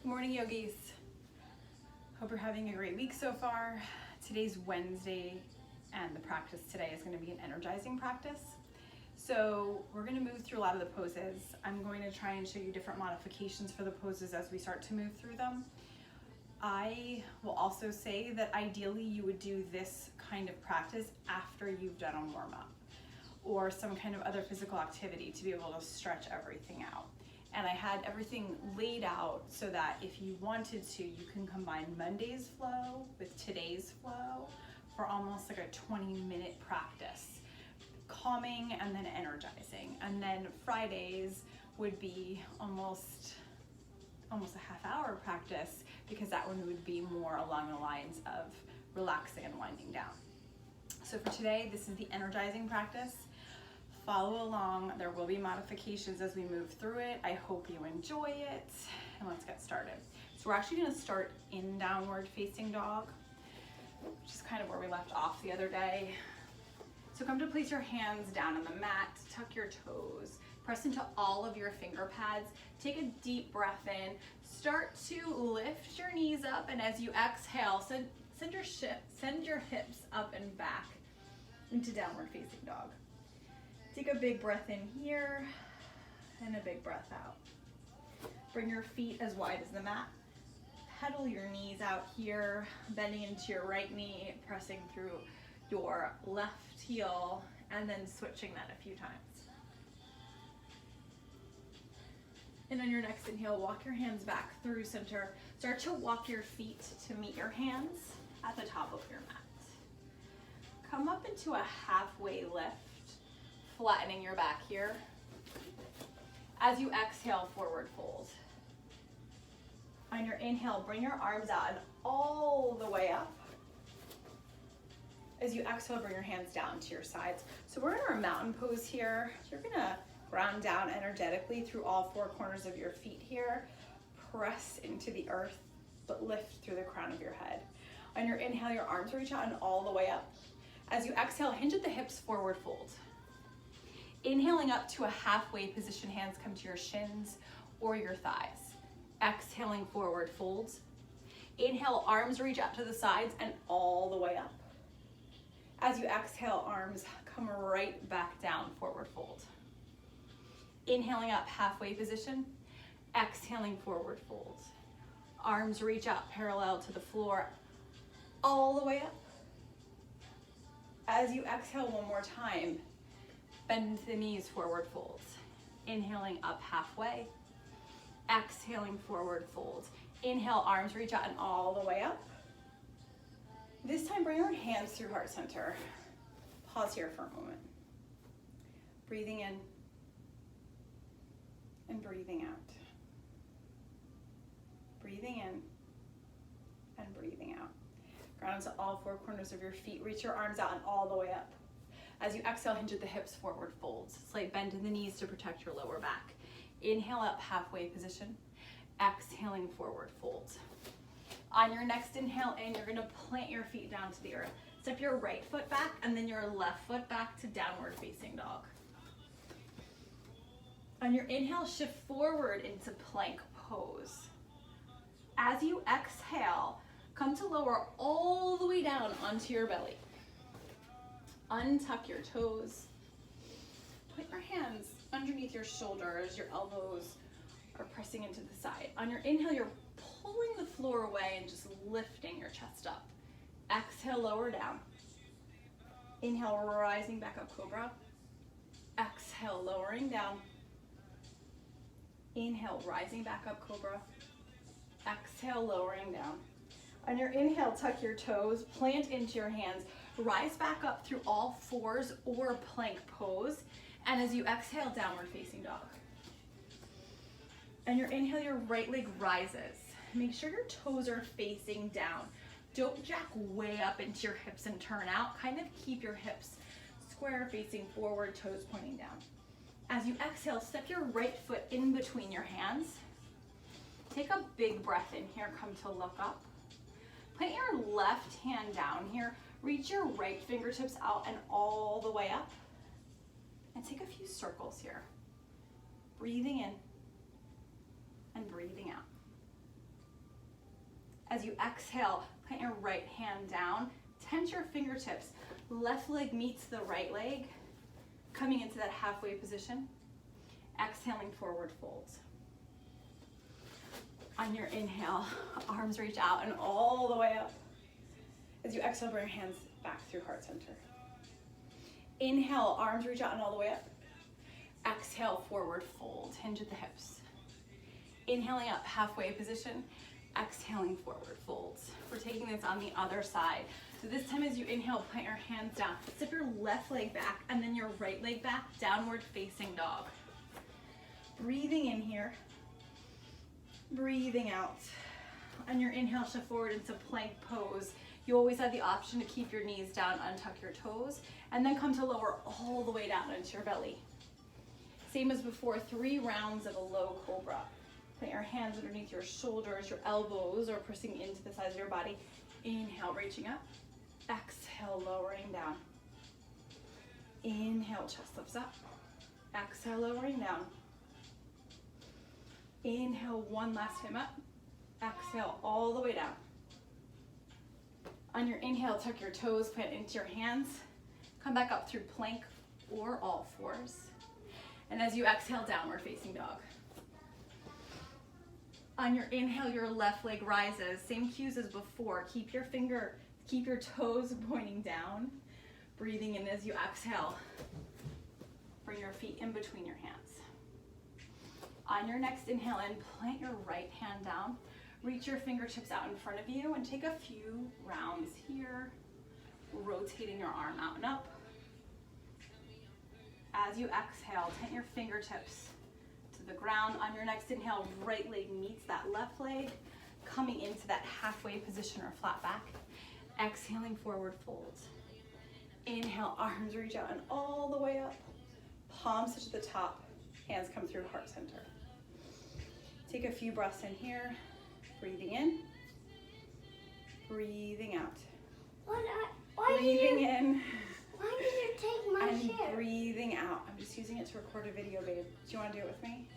morning, yogis. Hope you're having a great week so far. Today's Wednesday, and the practice today is going to be an energizing practice. So we're going to move through a lot of the poses. I'm going to try and show you different modifications for the poses as we start to move through them. I will also say that ideally you would do this kind of practice after you've done a warm-up or some kind of other physical activity to be able to stretch everything out. And I had everything laid out so that if you wanted to, you can combine Monday's flow with today's flow for almost like a 20-minute practice. Calming and then energizing. And then Fridays would be almost a half-hour practice, because that one would be more along the lines of relaxing and winding down. So for today, this is the energizing practice. Follow along. There will be modifications as we move through it. I hope you enjoy it, and let's get started. So we're actually going to start in downward facing dog, which is kind of where we left off the other day. So come to place your hands down on the mat, tuck your toes, press into all of your finger pads, take a deep breath in, start to lift your knees up, and as you exhale, send your hips up and back into downward facing dog. Take a big breath in here and a big breath out. Bring your feet as wide as the mat. Pedal your knees out here, bending into your right knee, pressing through your left heel, and then switching that a few times. And on your next inhale, walk your hands back through center. Start to walk your feet to meet your hands at the top of your mat. Come up into a halfway lift, flattening your back here. As you exhale, forward fold. On your inhale, bring your arms out and all the way up. As you exhale, bring your hands down to your sides. So we're in our mountain pose here. You're gonna ground down energetically through all four corners of your feet here. Press into the earth, but lift through the crown of your head. On your inhale, your arms reach out and all the way up. As you exhale, hinge at the hips, forward fold. Inhaling up to a halfway position, hands come to your shins or your thighs. Exhaling, forward folds. Inhale, arms reach out to the sides and all the way up. As you exhale, arms come right back down, forward fold. Inhaling up, halfway position. Exhaling, forward fold. Arms reach out parallel to the floor, all the way up. As you exhale one more time, bend the knees, forward folds. Inhaling up halfway. Exhaling, forward fold. Inhale, arms reach out and all the way up. This time, bring your hands through heart center. Pause here for a moment. Breathing in and breathing out. Breathing in and breathing out. Ground to all four corners of your feet. Reach your arms out and all the way up. As you exhale, hinge at the hips, forward folds. Slight bend in the knees to protect your lower back. Inhale up, halfway position. Exhaling, forward fold. On your next inhale in, you're gonna plant your feet down to the earth. Step your right foot back and then your left foot back to downward facing dog. On your inhale, shift forward into plank pose. As you exhale, come to lower all the way down onto your belly. Untuck your toes. Put your hands underneath your shoulders. Your elbows are pressing into the side. On your inhale, you're pulling the floor away and just lifting your chest up. Exhale, lower down. Inhale, rising back up, cobra. Exhale, lowering down. Inhale, rising back up, cobra. Exhale, lowering down. On your inhale, tuck your toes, plant into your hands, rise back up through all fours or plank pose. And as you exhale, downward facing dog. On your inhale, your right leg rises. Make sure your toes are facing down. Don't jack way up into your hips and turn out. Kind of keep your hips square, facing forward, toes pointing down. As you exhale, step your right foot in between your hands. Take a big breath in here, come to look up. Put your left hand down here. Reach your right fingertips out and all the way up. And take a few circles here. Breathing in and breathing out. As you exhale, plant your right hand down, tense your fingertips. Left leg meets the right leg, coming into that halfway position. Exhaling, forward folds. On your inhale, arms reach out and all the way up. As you exhale, bring your hands back through heart center. Inhale, arms reach out and all the way up. Exhale, forward fold, hinge at the hips. Inhaling up, halfway position. Exhaling, forward folds. We're taking this on the other side. So this time as you inhale, plant your hands down. Step your left leg back and then your right leg back, downward facing dog. Breathing in here. Breathing out. On your inhale, shift forward into plank pose. You always have the option to keep your knees down, untuck your toes, and then come to lower all the way down into your belly. Same as before, 3 rounds of a low cobra. Plant your hands underneath your shoulders, your elbows, or pressing into the sides of your body. Inhale, reaching up. Exhale, lowering down. Inhale, chest lifts up. Exhale, lowering down. Inhale, one last time up. Exhale, all the way down. On your inhale, tuck your toes, plant into your hands. Come back up through plank or all fours. And as you exhale, downward facing dog. On your inhale, your left leg rises. Same cues as before. Keep your toes pointing down. Breathing in as you exhale. Bring your feet in between your hands. On your next inhale in, plant your right hand down. Reach your fingertips out in front of you and take a few rounds here. Rotating your arm out and up. As you exhale, tent your fingertips to the ground. On your next inhale, right leg meets that left leg, coming into that halfway position or flat back. Exhaling, forward fold. Inhale, arms reach out and all the way up. Palms touch the top, hands come through heart center. Take a few breaths in here. Breathing in, breathing out. Breathing in. Why did you take my and chair? Breathing out. I'm just using it to record a video, babe. Do you want to do it with me?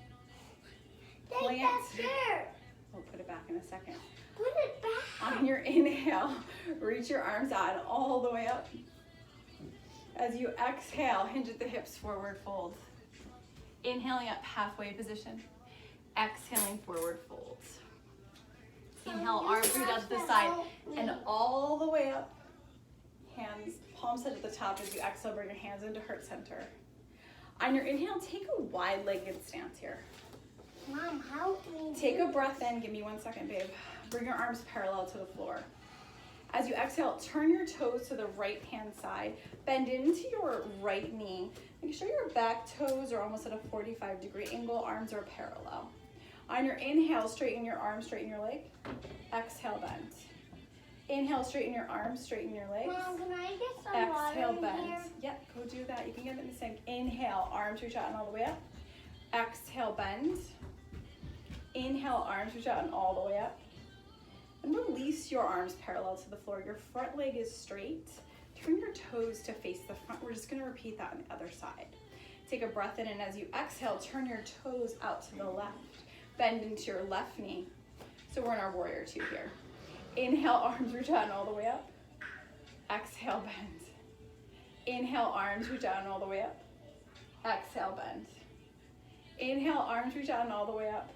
Take that chair. We'll put it back in a second. Put it back. On your inhale, reach your arms out and all the way up. As you exhale, hinge at the hips, forward fold. Inhaling up, halfway position. Exhaling, forward folds. Inhale, arms reach out to the side and all the way up. Hands, palms touch at the top. As you exhale, bring your hands into heart center. On your inhale, take a wide-legged stance here. Mom, help me. Take a breath in. Give me 1 second, babe. Bring your arms parallel to the floor. As you exhale, turn your toes to the right-hand side. Bend into your right knee. Make sure your back toes are almost at a 45-degree angle. Arms are parallel. On your inhale, straighten your arms, straighten your leg. Exhale, bend. Inhale, straighten your arms, straighten your legs. Mom, can I get some Exhale, water bend. in here? Yep, go do that. You can get it in the sink. Inhale, arms reach out and all the way up. Exhale, bend. Inhale, arms reach out and all the way up. And release your arms parallel to the floor. Your front leg is straight. Turn your toes to face the front. We're just gonna repeat that on the other side. Take a breath in, and as you exhale, turn your toes out to the left. Bend into your left knee. So we're in our warrior 2 here. Inhale, arms reach out and all the way up. Exhale, bend. Inhale, arms reach out and all the way up. Exhale, bend. Inhale, arms reach out and all the way up.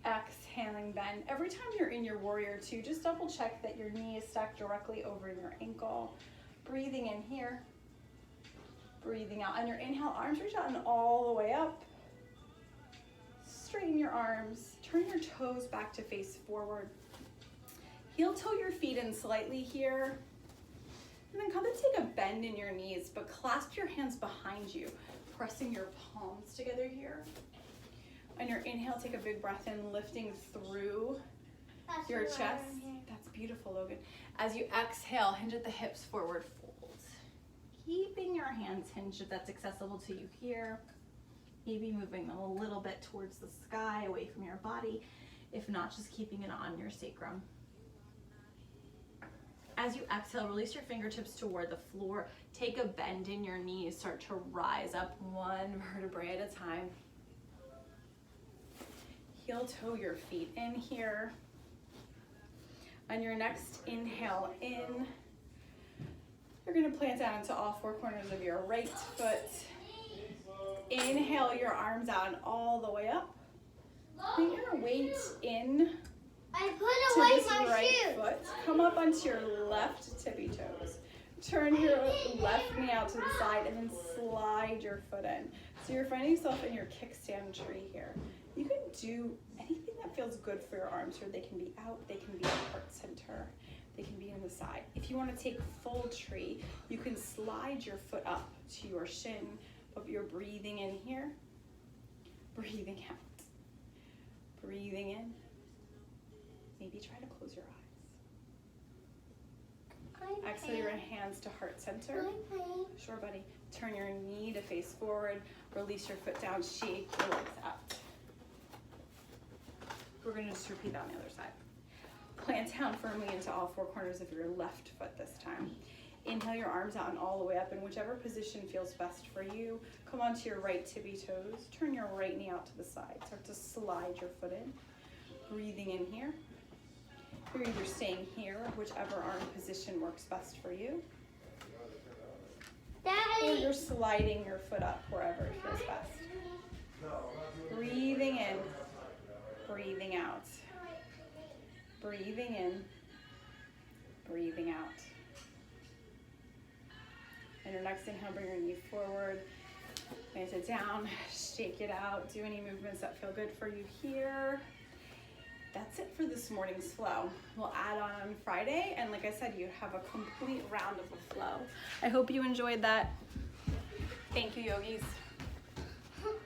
Exhaling, bend. Every time you're in your warrior 2, just double check that your knee is stacked directly over your ankle. Breathing in here. Breathing out. On your inhale, arms reach out and all the way up. Straighten your arms. Turn your toes back to face forward. Heel toe your feet in slightly here. And then come and take a bend in your knees, but clasp your hands behind you, pressing your palms together here. On your inhale, take a big breath in, lifting through your chest. That's beautiful, Logan. As you exhale, hinge at the hips, forward fold. Keeping your hands hinged if that's accessible to you here. Maybe moving them a little bit towards the sky, away from your body. If not, just keeping it on your sacrum. As you exhale, release your fingertips toward the floor. Take a bend in your knees. Start to rise up one vertebrae at a time. Heel toe your feet in here. On your next inhale in, you're gonna plant down into all four corners of your right foot. Inhale your arms out and all the way up. Bring your weight in I to put away this my right shoes. foot. Come up onto your left tippy toes. Turn your left knee out to the side and then slide your foot in. So you're finding yourself in your kickstand tree here. You can do anything that feels good for your arms here. They can be out, they can be at heart center, they can be on the side. If you want to take full tree, you can slide your foot up to your shin, but you're breathing in here, breathing out. Breathing in. Maybe try to close your eyes. Exhale your hands to heart center. Sure, buddy. Turn your knee to face forward. Release your foot down. Shake your legs out. We're going to just repeat that on the other side. Plant down firmly into all four corners of your left foot this time. Inhale your arms out and all the way up in whichever position feels best for you. Come onto your right tippy toes. Turn your right knee out to the side. Start to slide your foot in. Breathing in here. You're either staying here, whichever arm position works best for you. Or Daddy. you're sliding your foot up wherever it feels best. Breathing in. Breathing out. Breathing in. Breathing out. And your next inhale, bring your knee forward, plant it down, shake it out. Do any movements that feel good for you here. That's it for this morning's flow. We'll add on Friday, and like I said, you have a complete round of the flow. I hope you enjoyed that. Thank you, yogis.